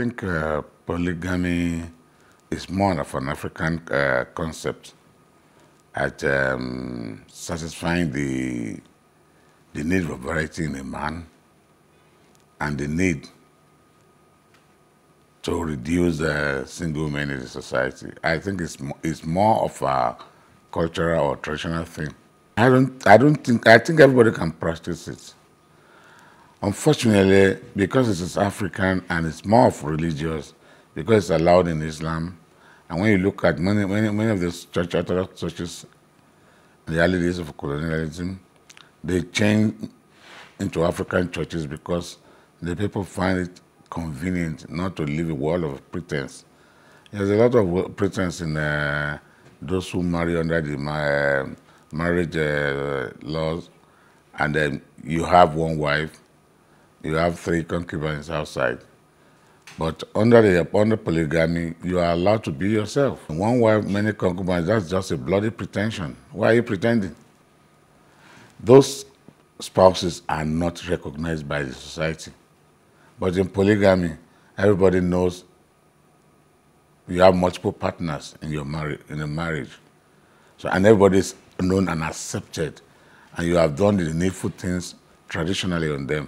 think polygamy is more of an African concept at satisfying the need for variety in a man and the need to reduce single men in the society. I think it's more of a cultural or traditional thing. I think everybody can practice it. Unfortunately, because it is African and it's more of religious, because it's allowed in Islam, and when you look at many of the Orthodox churches in the early days of colonialism, they changed into African churches because the people find it convenient not to live a world of pretense. There's a lot of pretense in those who marry under the marriage laws, and then you have one wife, you have 3 concubines outside. But under polygamy, you are allowed to be yourself. One wife, many concubines, that's just a bloody pretension. Why are you pretending? Those spouses are not recognized by the society. But in polygamy, everybody knows you have multiple partners in your marriage. So, and everybody is known and accepted, and you have done the needful things traditionally on them.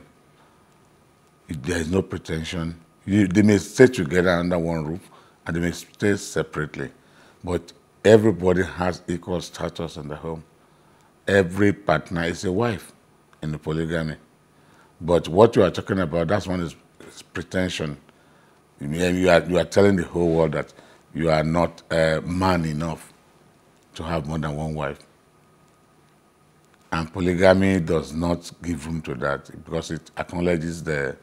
There is no pretension. They may stay together under one roof, and they may stay separately, but everybody has equal status in the home. Every partner is a wife in the polygamy. But what you are talking about, that's one is pretension. You are telling the whole world that you are not man enough to have more than one wife. And polygamy does not give room to that because it acknowledges the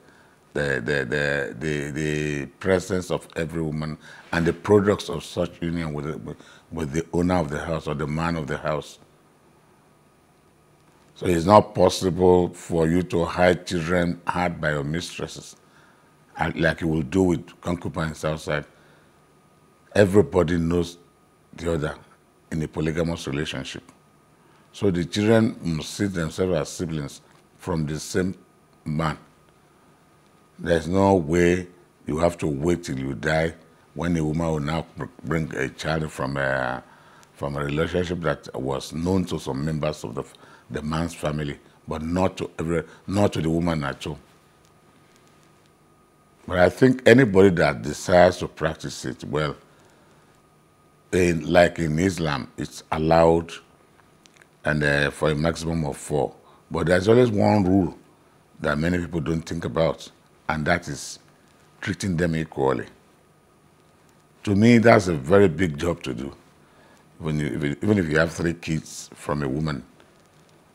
presence of every woman and the products of such union with the owner of the house or the man of the house. So it's not possible for you to hide children had by your mistresses, like you will do with concubines outside. Everybody knows the other in a polygamous relationship. So the children must see themselves as siblings from the same man. There's no way you have to wait till you die when a woman will now bring a child from a relationship that was known to some members of the man's family, but not to the woman at all. But I think anybody that decides to practice it, well, like in Islam, it's allowed and for a maximum of 4. But there's always one rule that many people don't think about, and that is treating them equally. To me, that's a very big job to do. Even if you have 3 kids from a woman,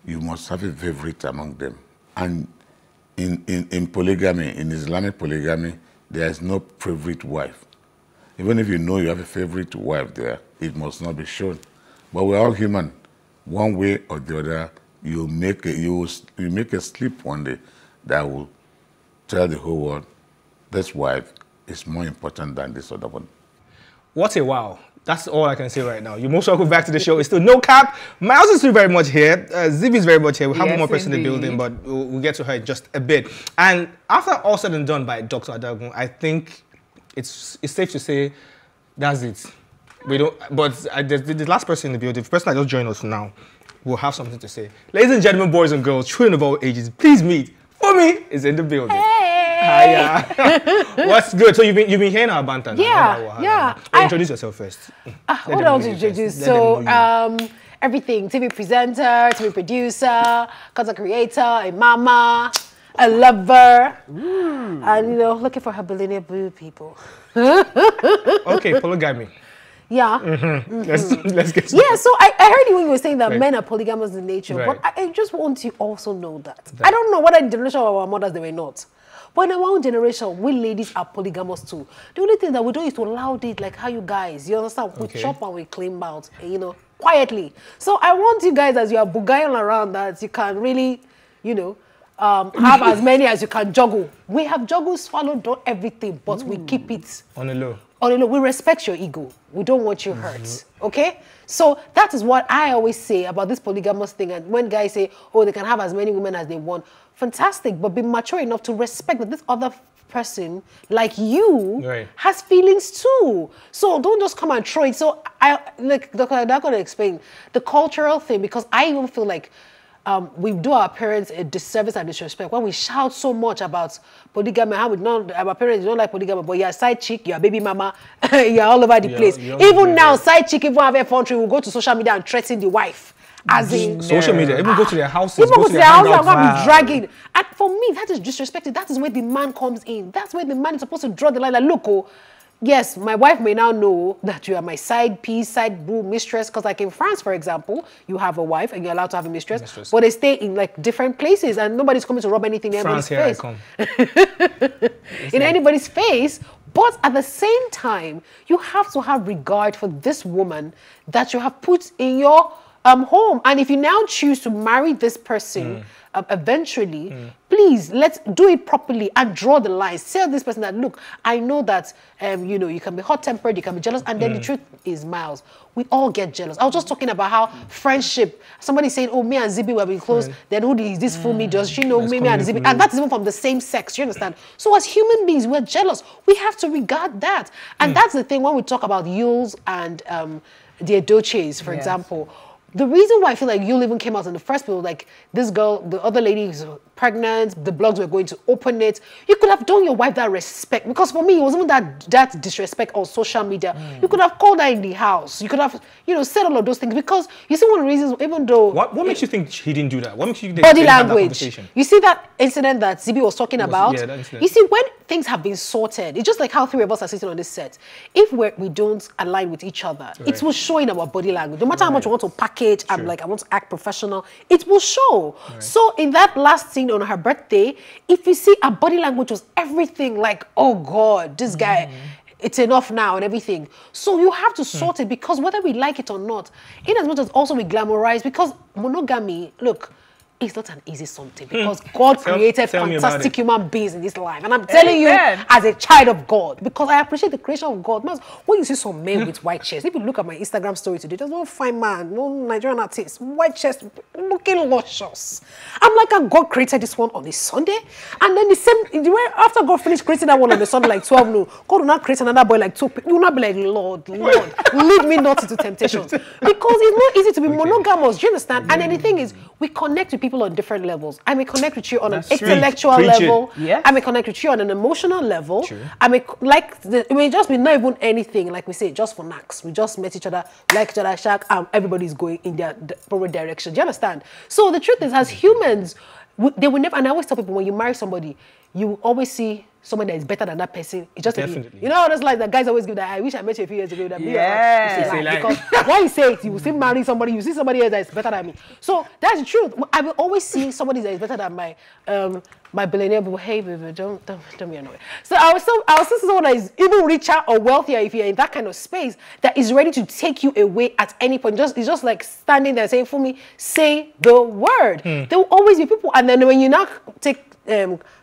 you must have a favorite among them. And in polygamy, in Islamic polygamy, there is no favorite wife. Even if you know you have a favorite wife there, it must not be shown. But we're all human. One way or the other, you make a slip one day that will tell the whole world, this wife is more important than this other one. What a wow. That's all I can say right now. You're most welcome back to the show. It's still no cap. Miles is still very much here. Zivi is very much here. We have one more person in the building, but we'll get to her in just a bit. And after all said and done by Dr. Adagun, I think it's safe to say that's it. We don't. But the last person in the building, the person that just joined us now, will have something to say. Ladies and gentlemen, boys and girls, children of all ages, please meet Fumi is in the building. Hiya. What's good? So you've been hearing our banter now. Yeah. Introduce yourself first. What else to introduce? So everything: TV presenter, TV producer, content creator, a mama, a lover, and looking for her billionaire blue people. Okay, polygamy. Yeah. Let's get started. Yeah, so I heard you when you were saying that men are polygamous in nature, but I just want you also know that. I don't know whether in the generation of our mothers they were not. But in our own generation, we ladies are polygamous too. The only thing that we do is to allow it like how you guys, you understand, we chop and we clean out, quietly. So I want you guys, as you are bugaing around, that you can really, have as many as you can juggle. We have juggle, swallow, do everything, but we keep it on the low. We respect your ego. We don't want you hurt. Okay? So that is what I always say about this polygamous thing. And when guys say, oh, they can have as many women as they want, fantastic, but be mature enough to respect that this other person, like you, right, has feelings too. So don't just come and throw it. So like Dr. Adako explained the cultural thing, because I even feel like we do our parents a disservice and disrespect when we shout so much about polygamy, how we don't, our parents don't like polygamy, but you're a side chick, you're a baby mama, you're all over the place. Even now, side chick, even have a country, will go to social media and threaten the wife. As in social media, even go to their houses, even go to their house and be dragging. And for me, that is disrespected. That is where the man comes in. That's where the man is supposed to draw the line. Like, look, oh, yes, my wife may now know that you are my side piece, side boo, mistress. Because like in France, for example, you have a wife and you're allowed to have a mistress. But they stay in like different places and nobody's coming to rub anything in anybody's face. In anybody's face. But at the same time, you have to have regard for this woman that you have put in your home. And if you now choose to marry this person eventually, please, let's do it properly and draw the lines. Tell this person that, look, I know that, you know, you can be hot-tempered, you can be jealous, and then the truth is, Miles, we all get jealous. I was just talking about how friendship, somebody saying, oh, me and Zibi were being close, then who is this fool me? Does she know me and Zibi? And that's even from the same sex, you understand? So as human beings, we're jealous. We have to regard that. And that's the thing when we talk about Yules and the Edoches, for example. The reason why I feel like Yule even came out in the first place, like this girl, the other lady is pregnant, the blogs were going to open it. You could have done your wife that respect, because for me, it wasn't that disrespect on social media. You could have called her in the house. You could have, you know, said all of those things, because you see one of the reasons, even though... What makes you think he didn't do that? What makes you think body language. You see that incident that Zibi was talking about? Yeah, that incident. You see, when things have been sorted, it's just like how three of us are sitting on this set. If we don't align with each other, it will show in our body language. No matter how much you want to package, I'm like, I want to act professional, it will show. So in that last scene on her birthday, if you see her body language was everything, like, oh God, this guy, it's enough now and everything. So you have to sort it, because whether we like it or not, in as much as also we glamorize, because monogamy, look, it's not an easy something, because God created fantastic human beings in this life. And I'm telling you, as a child of God, because I appreciate the creation of God. When you see some men with white chests, if you look at my Instagram story today, there's one fine man, no Nigerian artist, white chest, looking luscious. I'm like, God created this one on a Sunday, and then the same, after God finished creating that one on a Sunday, like 12 noon, God will not create another boy like 2. You will not be like, Lord, lead me not into temptations. Because it's not easy to be monogamous, do you understand? And then the thing is, we connect with people on different levels. I may connect with you on an intellectual level. I may connect with you on an emotional level. I may it may just be not even anything, like we say, just for knacks. We just met each other, like each other, shark, everybody's going in their proper direction. Do you understand? So the truth is, as humans, they will never, and I always tell people, when you marry somebody, you will always see somebody that is better than that person. It's just definitely. You know, it's like the guys always give that, I wish I met you a few years ago. That because when you say it, you will still marry somebody, you see somebody else that is better than me. So that's the truth. I will always see somebody that is better than my billionaire, but hey, baby, don't be annoyed. So I was see someone that is even richer or wealthier, if you're in that kind of space, that is ready to take you away at any point. It's just like standing there saying, for me, say the word. There will always be people, and then when you now take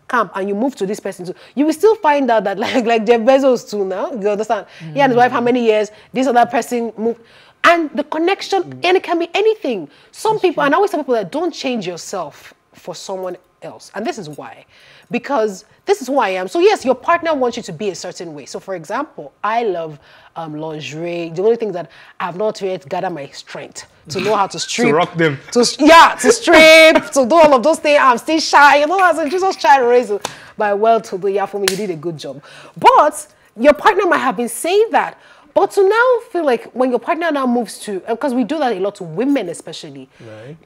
camp and you move to this person too, you will still find out that like Jeff Bezos too now, you understand? He and his wife, how many years, this other person moved. And the connection, and it can be anything. Some people, and I always tell people that don't change yourself for someone else. And this is why. Because this is who I am. So yes, your partner wants you to be a certain way. So for example, I love lingerie. The only thing that I have not yet gathered my strength to know how to strip. To rock them. To strip, to do all of those things. I'm still shy. You know, as a Jesus child raised by well-to-do, yeah, for me, you did a good job. But your partner might have been saying that. But to now feel like when your partner now moves to, because we do that a lot to women especially,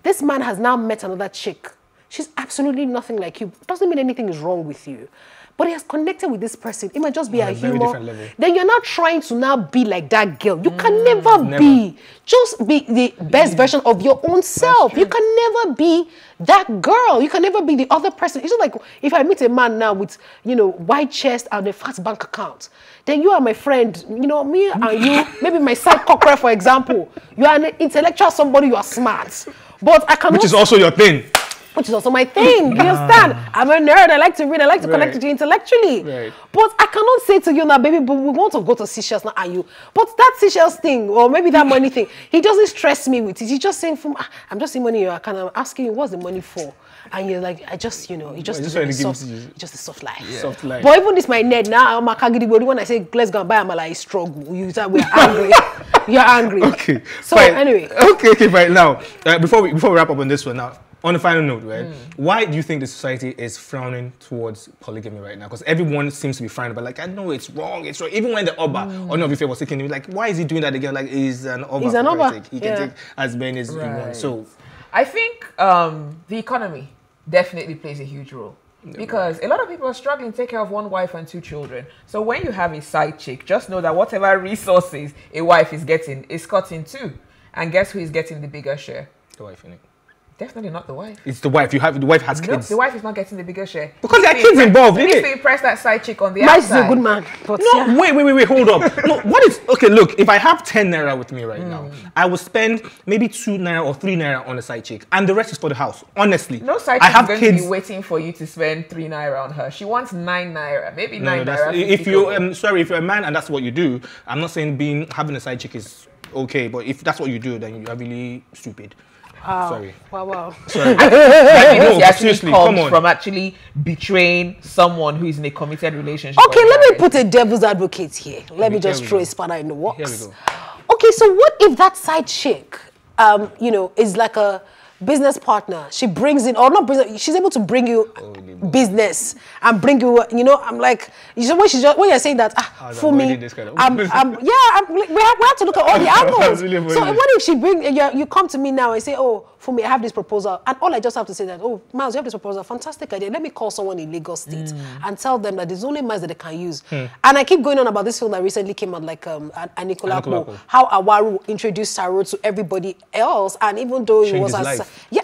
this man has now met another chick. She's absolutely nothing like you. Doesn't mean anything is wrong with you. But he has connected with this person. It might just be a humor. Then you're not trying to now be like that girl. You can never be. Just be the best version of your own self. You can never be that girl. You can never be the other person. It's just like if I meet a man now with, you know, white chest and a fat bank account, then you are my friend. You know, me and you, maybe my side cockroach, for example. You are an intellectual somebody, you are smart. But I cannot... Which is also your thing. which is also my thing. You understand? I'm a nerd. I like to read. I like to connect with you intellectually. But I cannot say to you now, baby, but we want to go to Seychelles now, are you? But that Seychelles thing, or maybe that money thing, he doesn't stress me with it. He's just saying, I'm just seeing money in your account. I'm asking you, what's the money for? And you're like, I just, you know, you just a soft life. Yeah. Soft life. But even this my net now, I'm a kagidi. When I say let's go and buy, I'm like struggle. You say we're angry. You're angry. Okay. So anyway. Okay. Right now, before we wrap up on this one, now on the final note, right? Why do you think the society is frowning towards polygamy right now? Because everyone seems to be frowning, but like I know it's wrong. It's wrong. Even when the Oba or not, if it was taking, like, why is he doing that again? Like he's an Oba. He's an Oba. He can take as many as he wants. So I think the economy definitely plays a huge role. Because a lot of people are struggling to take care of one wife and 2 children. So when you have a side chick, just know that whatever resources a wife is getting is cut in 2. And guess who is getting the bigger share? The wife, innit? Definitely not the wife. It's the wife. The wife has kids. No, the wife is not getting the bigger share. Because there are kids involved, You isn't need to it? impress that side chick on the Mike is outside. a good man. But No, wait, hold up. No, what is, okay, look, if I have 10 naira with me right now, I will spend maybe 2 naira or 3 naira on a side chick, and the rest is for the house, honestly. No side chick is going to be waiting for you to spend 3 naira on her. She wants 9 naira, maybe 9 naira. If you, sorry, if you're a man and that's what you do, I'm not saying having a side chick is okay, but if that's what you do, then you're really stupid. Sorry. Wow. Sorry. No, seriously, comes from actually betraying someone who is in a committed relationship. Okay, let me put a devil's advocate here. Let me just throw a spanner in the works. Here we go. Okay, so what if that side chick, you know, is like a business partner? She brings in, or not brings, she's able to bring you business and bring you, you know, I'm like, when you're saying that, for me, we have to look at all the angles. Really so what if she you come to me now and say, oh, for me, I have this proposal, and all I just have to say that, oh, Miles, you have this proposal, fantastic idea. Let me call someone in Lagos State and tell them that there's only Miles that they can use. And I keep going on about this film that recently came out, like Anikulapo, how Awaru introduced Saro to everybody else, and even though it was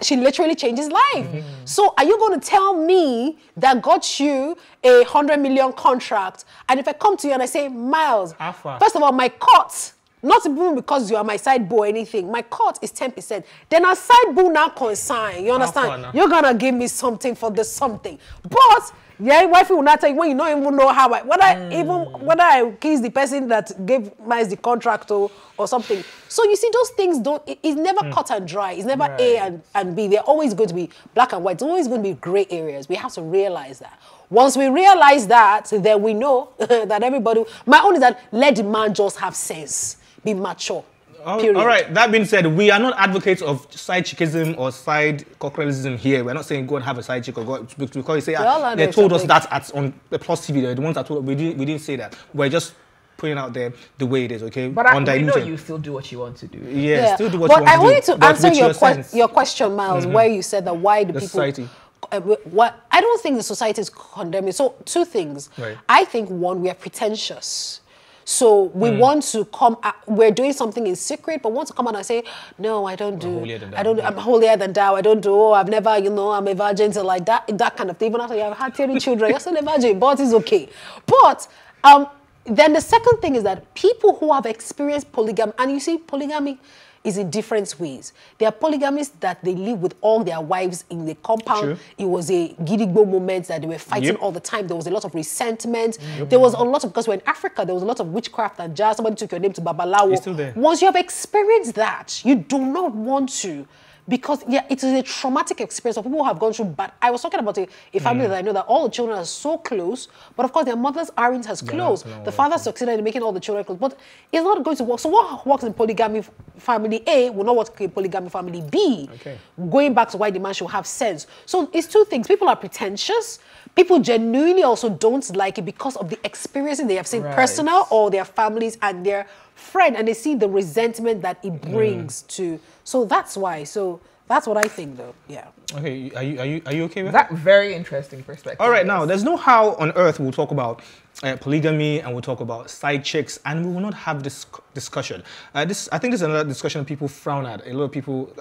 she literally changed his life. So are you going to tell me that got you a 100 million contract, and if I come to you and I say, Miles, first of all, my cut, not even because you are my side boo or anything, my cut is 10%. Then our side boo now consign. You understand? You're gonna give me something for the something. But yeah, wifey will not tell you when you don't even know how whether I kiss the person that gave Miles the contract or something. So you see, those things it's never cut and dry. It's never A and B. They're always going to be black and white. It's always going to be gray areas. We have to realize that. Once we realize that, then we know that everybody, my own is that let the man just have sense. Be mature. All right. That being said, we are not advocates of side chickism or side cockerellism here. We're not saying go and have a side chick or go because you say they told us that on the Plus TV. They're the ones that told us. We didn't say that. We're just putting out there the way it is. Okay. But I know you still do what you want to do. Yeah. Still do what you want to do. But I wanted to answer your question, Miles, where you said that why the people. Society. I don't think the society is condemning. So 2 things. Right. I think 1, we are pretentious. So we want to come, we're doing something in secret, but want to come out and say, no, I don't do, I'm holier than thou, I don't do, I've never, I'm a virgin, so like that kind of thing. Even after you have had 30 children, you're still a virgin, but it's okay. But then the second thing is that people who have experienced polygamy, and you see polygamy is in different ways. There are polygamists that they live with all their wives in the compound. True. It was a gidigbo moment that they were fighting all the time. There was a lot of resentment. There was a lot of, because we're in Africa, there was a lot of witchcraft and jazz. Somebody took your name to Babalawo. It's still there. Once you have experienced that, you do not want to. Because it is a traumatic experience of people who have gone through bad. I was talking about a family that I know that all the children are so close, but of course their mothers aren't as close. The father succeeded in making all the children close, but it's not going to work. So what works in polygamy family A will not work in polygamy family B. Okay. Going back to why the man should have sense. So it's 2 things. People are pretentious. People genuinely also don't like it because of the experiences they have seen personal or their families and their friend, and they see the resentment that it brings to. So that's why. So that's what I think, though. Yeah. Okay. Are you okay with that? Very interesting perspective. All right. Now, there's no how on earth we'll talk about polygamy and we'll talk about side chicks, and we will not have this discussion. I think this is another discussion people frown at. A lot of people.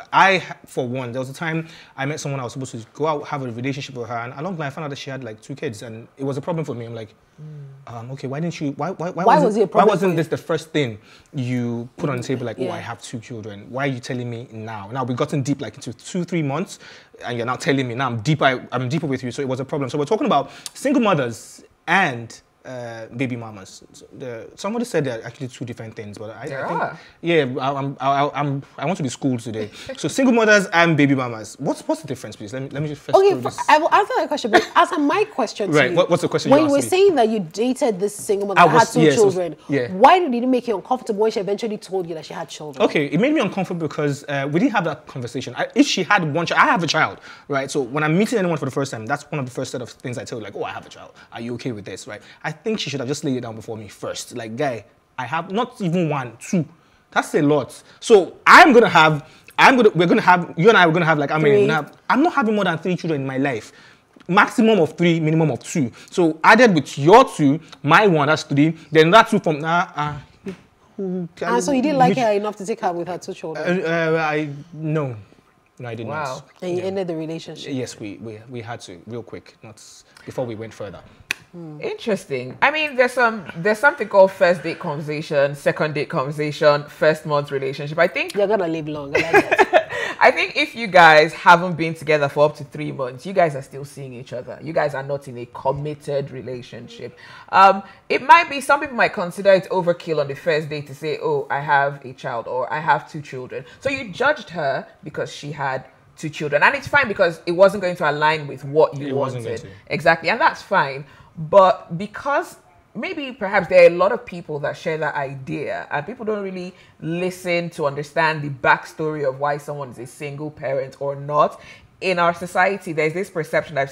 For one, there was a time I met someone I was supposed to go out have a relationship with her, and along the line I found out that she had like 2 kids, and it was a problem for me. I'm like, okay, why didn't you? Why wasn't this the first thing you put on the table? Like, oh, I have 2 children. Why are you telling me now? Now we've gotten deep, like into 2-3 months. and you're now telling me now I'm deeper with you, so it was a problem. So we're talking about single mothers and baby mamas. Somebody said they're actually two different things, but I think, yeah, I want to be schooled today. So single mothers and baby mamas. What's the difference, please? Let me just first. Okay, I will answer that question. But answer my question. Right. What's the question? When you were saying that you dated this single mother that had two children, why did it make you uncomfortable when she eventually told you that she had children? Okay, it made me uncomfortable because we didn't have that conversation. If she had one child, I have a child, right? So when I'm meeting anyone for the first time, that's one of the first set of things I tell you, like, oh, I have a child. Are you okay with this, right? I think she should have just laid it down before me first. Like, guy, I have not even one, two. That's a lot. So we're gonna have, you and I are gonna have like, I'm not having more than 3 children in my life. Maximum of 3, minimum of 2. So added with your 2, my 1, that's 3. Then that 2 from so you didn't like her enough to take her with her 2 children? No, I did not. Wow. And you ended the relationship? Yes, we had to, real quick, not before we went further. Interesting. I mean, there's something called first date conversation, second date conversation, first month relationship. I think you're gonna live long. I like that. I think if you guys haven't been together for up to 3 months, you guys are still seeing each other. You guys are not in a committed relationship. It might be, some people might consider it overkill on the first date to say, oh, I have a child or I have 2 children. So you judged her because she had 2 children, and it's fine because it wasn't going to align with what you wanted. Exactly, and that's fine. But because maybe perhaps there are a lot of people that share that idea and people don't really listen to understand the backstory of why someone is a single parent or not. In our society, there's this perception that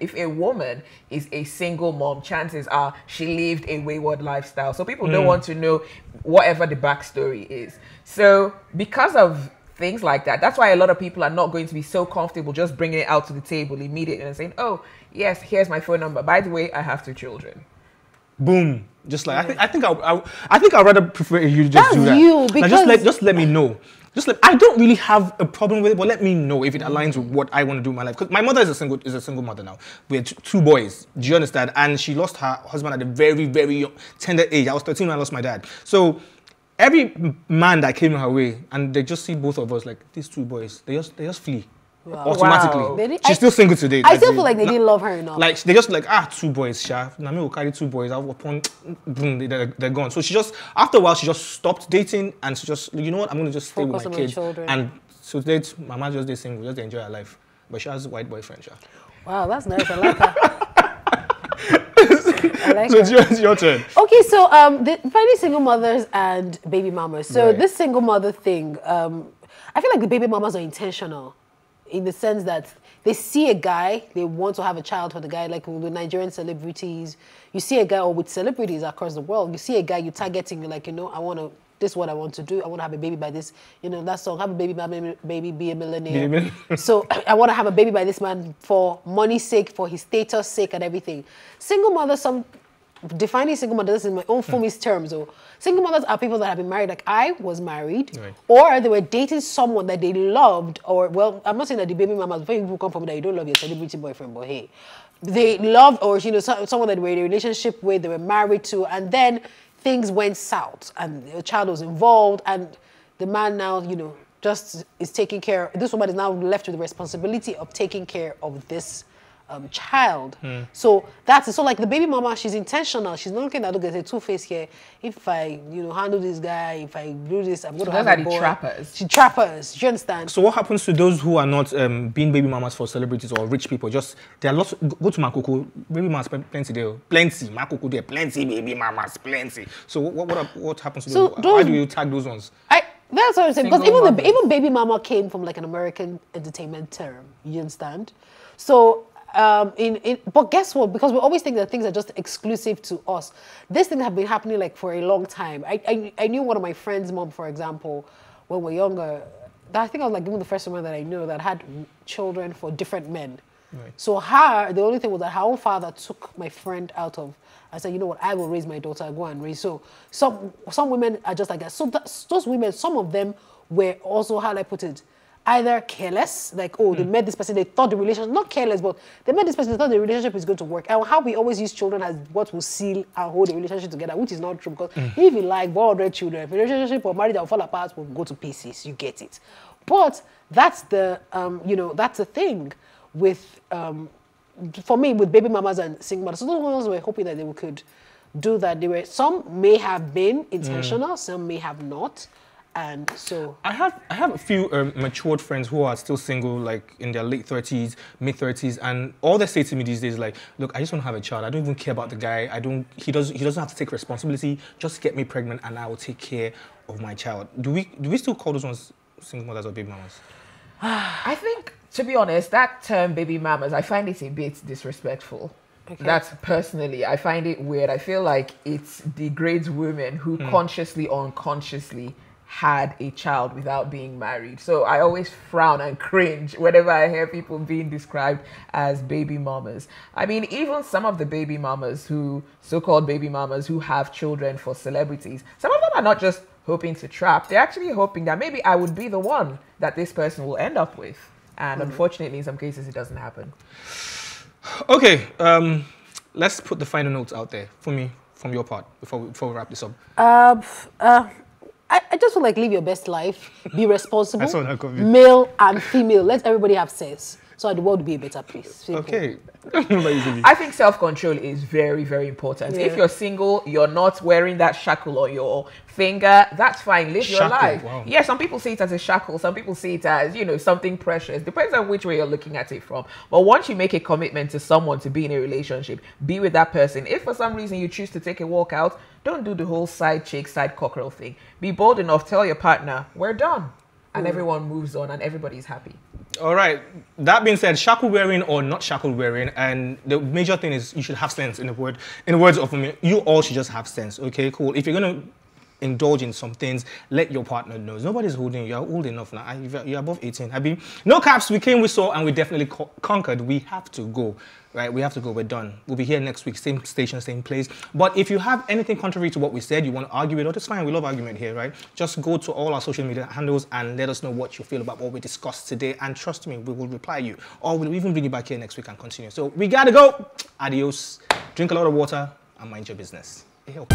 if a woman is a single mom, chances are she lived a wayward lifestyle. So people don't want to know whatever the backstory is. So because of things like that, that's why a lot of people are not going to be so comfortable just bringing it out to the table immediately and saying, oh, yes, here's my phone number. By the way, I have 2 children. Boom. Just like, I think I'd rather prefer you just do that. That's you, because... Now just let me know. I don't really have a problem with it, but let me know if it aligns with what I want to do in my life. Because my mother is a single mother now. We had 2 boys. Do you understand? And she lost her husband at a very, very young, tender age. I was 13 when I lost my dad. So every man that came her way, and they just see both of us, like, these 2 boys, they just flee. Wow. Automatically. Wow. She's still single today. I still feel like they didn't love her enough. Like, they just like, 2 boys, Sha. Nami will carry 2 boys. Upon, boom, they're gone. So she just, after a while, she just stopped dating and she just, you know what, I'm going to just stay with my kids. And so today, Mama just stay single, just enjoy her life. But she has a white boyfriend, Sha. Wow, that's nice. I like her. So it's your turn. Okay, so finding single mothers and baby mamas. So this single mother thing, I feel like the baby mamas are intentional in the sense that they see a guy, they want to have a child for the guy, like with Nigerian celebrities. You see a guy, or with celebrities across the world, you see a guy, you're targeting, you're like, this is what I want to do. I want to have a baby by this, that song, have a baby, be a millionaire. So I want to have a baby by this man for money's sake, for his status sake and everything. Single mothers, defining single mothers in my own Fumi's terms. So single mothers are people that have been married, like I was married, or they were dating someone that they loved, or, well, I'm not saying that the baby mamas, before people come from me that you don't love your celebrity boyfriend, but hey, they loved, or, someone that they were in a relationship with, they were married to, and then things went south, and a child was involved, and the man now, just is taking care, this woman is now left with the responsibility of taking care of this child. So that's it. So like the baby mama, she's intentional. She's not looking at, look, there's a two-face here. If I, handle this guy, if I do this, I'm going to have a boy. Those are the trappers. She trappers. Do you understand? So what happens to those who are not being baby mamas for celebrities or rich people? Just, there are lots, go to Makoko, baby mamas, plenty there. Plenty. Makoko there, plenty baby mamas, plenty. So what happens to those? How do you tag those ones? That's what I'm saying. Because even baby mama came from like an American entertainment term. You understand? So, but guess what? Because we always think that things are just exclusive to us. This thing have been happening like for a long time. I knew one of my friends' mom, for example, when we were younger. I think I was like even the first woman that I knew that had children for different men. Right. So the only thing was that her own father took my friend out of. I said, you know what? I will raise my daughter. I'll go and raise. So some women are just like that. So those women, some of them were also, how do I put it? Either careless, like, oh, they met this person, they thought the relationship, not careless, but they met this person, they thought the relationship is going to work. And how we always use children as what will seal and hold the relationship together, which is not true. Because if you like 100 children, if a relationship or marriage that will fall apart will go to pieces, you get it. But that's the, that's the thing with, for me, with baby mamas and single mothers. So those ones were hoping that they could do that. Some may have been intentional, some may have not. And so I have a few matured friends who are still single, like in their late 30s, mid 30s, and all they say to me these days is like, look, I just want to have a child. I don't even care about the guy. He doesn't have to take responsibility. Just get me pregnant, and I will take care of my child. Do we still call those ones single mothers or baby mamas? I think, to be honest, that term baby mamas, I find it a bit disrespectful. Okay. That's personally, I find it weird. I feel like it degrades women who consciously or unconsciously had a child without being married. So I always frown and cringe whenever I hear people being described as baby mamas. I mean, even some of the baby mamas so-called baby mamas who have children for celebrities, some of them are not just hoping to trap, they're actually hoping that maybe I would be the one that this person will end up with. And unfortunately, in some cases, it doesn't happen. Okay, let's put the final notes out there for me, from your part, before we wrap this up. I just feel like live your best life, be responsible, male and female. Let everybody have sex, so the world will be a better place. Simple. Okay. I think self-control is very, very important. Yeah. If you're single, you're not wearing that shackle on your finger, that's fine. Live your life. Wow. Yeah, some people see it as a shackle. Some people see it as, something precious. Depends on which way you're looking at it from. But once you make a commitment to someone to be in a relationship, be with that person. If for some reason you choose to take a walk out, don't do the whole side chick, side cockerel thing. Be bold enough, tell your partner, we're done. And everyone moves on and everybody's happy. All right. That being said, shackle wearing or not shackle wearing, and the major thing is you should have sense. In the words of me, you all should just have sense. Okay, cool. If you're gonna indulge in some things, let your partner know. Nobody's holding you. You're old enough now. You're above 18. Happy? No caps. We came, we saw, and we definitely conquered. We have to go. Right, we have to go. We're done. We'll be here next week, same station, same place. But if you have anything contrary to what we said, you want to argue with us, it's fine. We love argument here, right? Just go to all our social media handles and let us know what you feel about what we discussed today. And trust me, we will reply you. Or we'll even bring you back here next week and continue. So we gotta go. Adios. Drink a lot of water and mind your business. Ew.